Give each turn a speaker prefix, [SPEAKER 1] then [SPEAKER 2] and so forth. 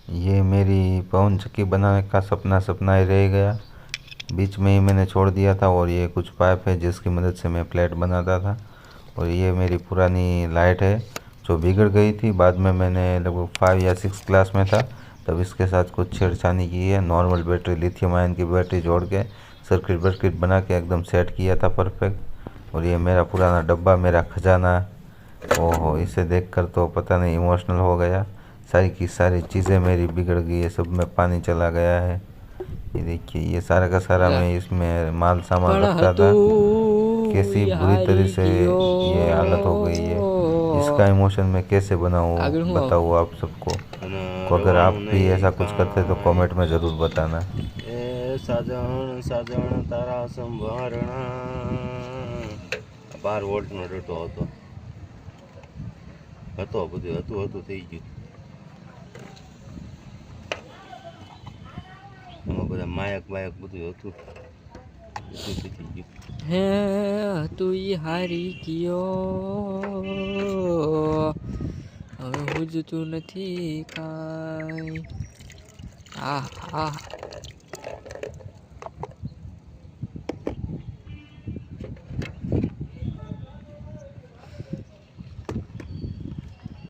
[SPEAKER 1] ये मेरी पवन चक्की बनाने का सपना ही रह गया। बीच में ही मैंने छोड़ दिया था। और ये कुछ पाइप है जिसकी मदद से मैं प्लेट बनाता था। और ये मेरी पुरानी लाइट है जो बिगड़ गई थी। बाद में मैंने लगभग 5 या 6 क्लास में था तब इसके साथ कुछ छेड़छानी की है। नॉर्मल बैटरी, लिथियम आयन की बैटरी जोड़ के सर्किट वर्किट बना के एकदम सेट किया था परफेक्ट। और ये मेरा पुराना डब्बा, मेरा खजाना, ओहो, इसे देखकर तो पता नहीं इमोशनल हो गया। सारी की सारी चीज़ें मेरी बिगड़ गई है, सब में पानी चला गया है। ये देखिए, ये सारा का सारा
[SPEAKER 2] લા,
[SPEAKER 1] मैं इसमें माल सामान
[SPEAKER 2] પણ
[SPEAKER 1] रखता था। कैसी
[SPEAKER 2] હતું ઈ
[SPEAKER 1] बुरी तरह
[SPEAKER 2] હારી
[SPEAKER 1] से
[SPEAKER 2] ગયો।
[SPEAKER 1] ये हालत हो गई है। इसका इमोशन मैं कैसे
[SPEAKER 2] આગળ
[SPEAKER 1] बनाऊँ
[SPEAKER 2] હું આવશે?
[SPEAKER 1] बताऊँ आप सबको।
[SPEAKER 3] અને
[SPEAKER 1] तो अगर आप
[SPEAKER 3] રવાનું
[SPEAKER 1] भी
[SPEAKER 3] નહીં
[SPEAKER 1] ऐसा कुछ करते तो कमेंट में ज़रूर
[SPEAKER 3] કાંઈ
[SPEAKER 1] बताना।
[SPEAKER 3] એ સાજણ સાજણ તારા સંભારણા 12 વોલ્ટનો ડટો હતો હતો બધું હતું હતું થઈ ગયું એમાં બધા માયક બાયક બધું હતું બધું થઈ ગયું
[SPEAKER 2] હે હતું ઈ હારી ગયો। હવે હુજતું નથી કાંઈ। આહ આહ